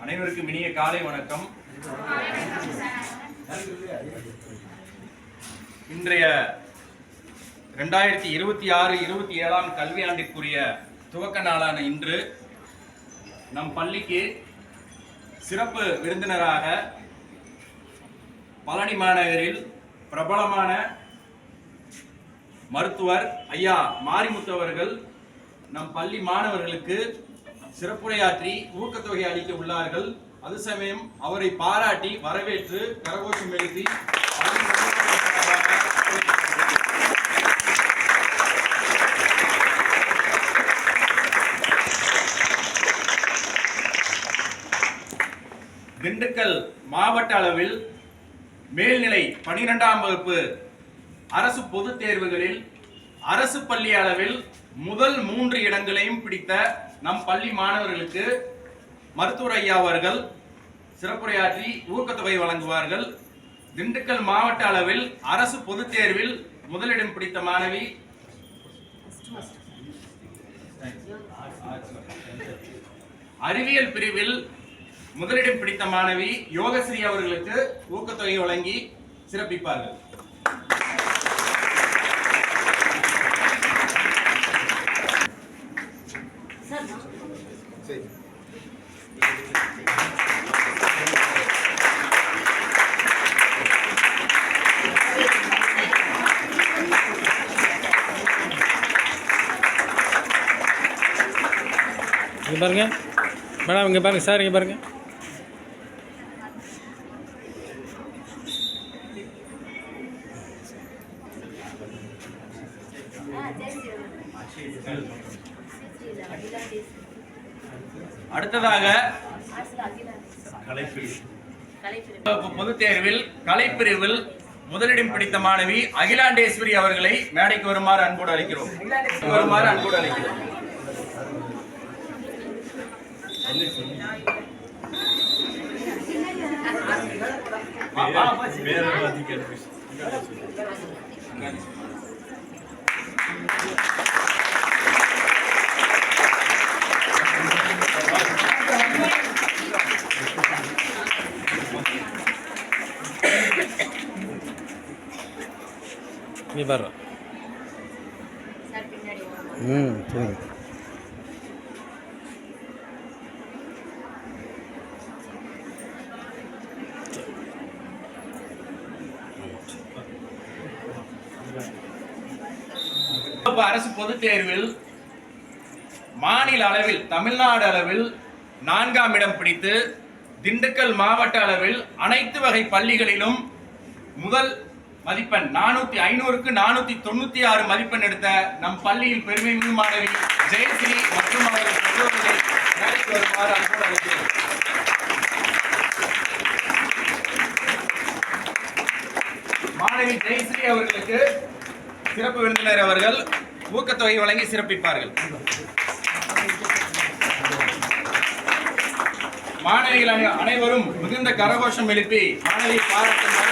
அனைவருக்கும் இனிய காலை வணக்கம். இன்றைய 2026-27 கல்வியாண்டிற்குரிய துவக்க நாளான இன்று நம் பள்ளிக்கு சிறப்பு விருந்தினராக பழனி மாநகரில் பிரபலமான மருத்துவர் ஐயா மாரிமுத்து அவர்கள் நம் பள்ளி மாணவர்களுக்கு சிறப்புரையாற்றி ஊக்கத்தொகை அளிக்க உள்ளார்கள். அது சமயம் அவரை பாராட்டி வரவேற்று கரகோஷம் எழுப்பி திண்டுக்கல் மாவட்ட அளவில் மேல்நிலை 12ஆம் வகுப்பு அரசு பொதுத் தேர்வுகளில் அரசு பள்ளி அளவில் முதல் 3 இடங்களையும் பிடித்த நம் பள்ளி மாணவர்களுக்கு மருத்துவர் ஐயா அவர்கள் சிறப்புரையாற்றி ஊக்கத்தொகை வழங்குவார்கள். திண்டுக்கல் மாவட்ட அளவில் அரசு பொதுத் தேர்வில் முதலிடம் பிடித்த மாணவி அறிவியல் பிரிவில் முதலிடம் பிடித்த மாணவி யோகஸ்ரீ அவர்களுக்கு ஊக்கத்தொகை வழங்கி சிறப்பிப்பார்கள். இங்கே பாருங்க மேடம், இங்கே பாருங்க சார், இங்கே பாருங்க. அடுத்ததாக பொதுத் தேர்வில் கலைப்பிரிவில் முதலிடம் பிடித்த மாணவி அகிலாண்டேஸ்வரி அவர்களை மேடைக்கு வருமாறு அன்போடு அழைக்கிறோம். நீ பாரு. சரி. அரசு பொதுத் தேர்வில் மாநில அளவில் தமிழ்நாடு அளவில் 4ஆம் இடம் பிடித்து திண்டுக்கல் மாவட்ட அளவில் அனைத்து வகை பள்ளிகளிலும் முதல் மதிப்பெண் 500க்கு 496 மதிப்பெண் எடுத்த நம் பள்ளியில் பெருமைமிகு மாணவி ஜெயஸ்ரீ மற்றும் அவர்கள் பெற்றோர்களை வேலைக்கு வருமாறு அன்போடு அழைக்கிறேன். மாணவி ஜெயஸ்ரீ அவர்களுக்கு சிறப்பு விருந்தினர் அவர்கள் ஊக்கத்தொகை வழங்கி சிறப்பிப்பார்கள். மாணவிகள் அனைவரும் மிகுந்த கரகோஷம் எழுப்பி மாணவியை பாராட்டுமாறு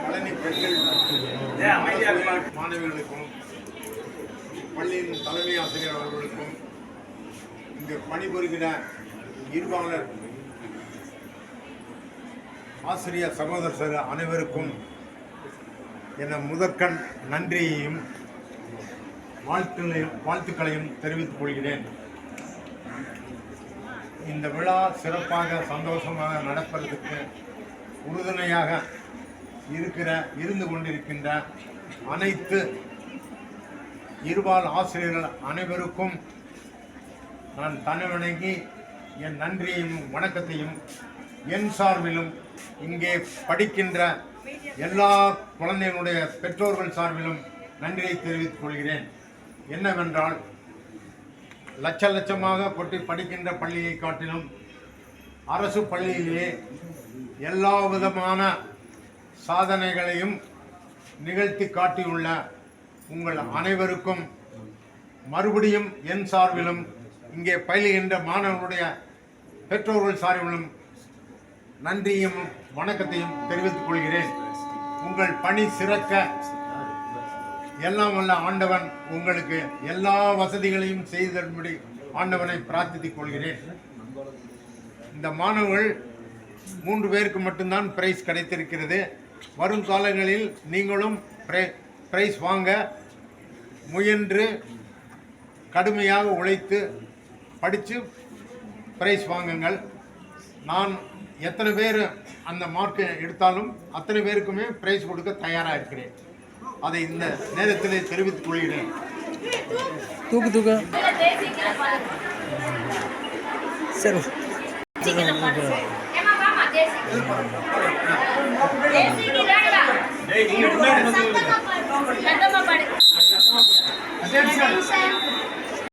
பழனி பெண்கள் மாணவிகளுக்கும் பள்ளியின் தலைமை ஆசிரியர் அவர்களுக்கும் இங்கு பணிபுரிகிற ஈர்ப்பாளர் ஆசிரியர் சகோதரர் அனைவருக்கும் என முதற்கண் நன்றியையும் வாழ்த்துக்களையும் தெரிவித்துக் கொள்கிறேன். இந்த விழா சிறப்பாக சந்தோஷமாக நடப்பதற்கு உறுதுணையாக இருந்து கொண்டிருக்கின்ற அனைத்து இருபால் ஆசிரியர்கள் அனைவருக்கும் நான் தன்னை என் நன்றியையும் வணக்கத்தையும் என் சார்பிலும் இங்கே படிக்கின்ற எல்லா குழந்தைகளுடைய பெற்றோர்கள் சார்பிலும் நன்றியை தெரிவித்துக் கொள்கிறேன். என்னவென்றால் லட்சமாக படிக்கின்ற பள்ளியை காட்டிலும் அரசு பள்ளியிலே எல்லா விதமான சாதனைகளையும் நிகழ்த்தி காட்டியுள்ள உங்கள் அனைவருக்கும் மறுபடியும் என் சார்பிலும் இங்கே பயிலுகின்ற மாணவர்களுடைய பெற்றோர்கள் சார்பிலும் நன்றியும் வணக்கத்தையும் தெரிவித்துக் கொள்கிறேன். உங்கள் பணி சிறக்க எல்லாம் வல்ல ஆண்டவன் உங்களுக்கு எல்லா வசதிகளையும் செய்து தரும்படி ஆண்டவனை பிரார்த்தித்துக் கொள்கிறேன். இந்த மாணவர்கள் 3 பேருக்கு மட்டும்தான் பிரைஸ் கிடைத்திருக்கிறது. வரும் காலங்களில் நீங்களும் பிரைஸ் வாங்க முயன்று கடுமையாக உழைத்து படித்து பிரைஸ் வாங்குங்கள். நான் எத்தனை பேர் அந்த மார்க் எடுத்தாலும் அத்தனை பேருக்குமே பிரைஸ் கொடுக்க தயாராக இருக்கிறேன். அதை இந்த நேரத்திலே தெரிவித்துக் கொள்கிறேன். தூக்கு சரி டேய், நீங்க முன்னாடி வந்து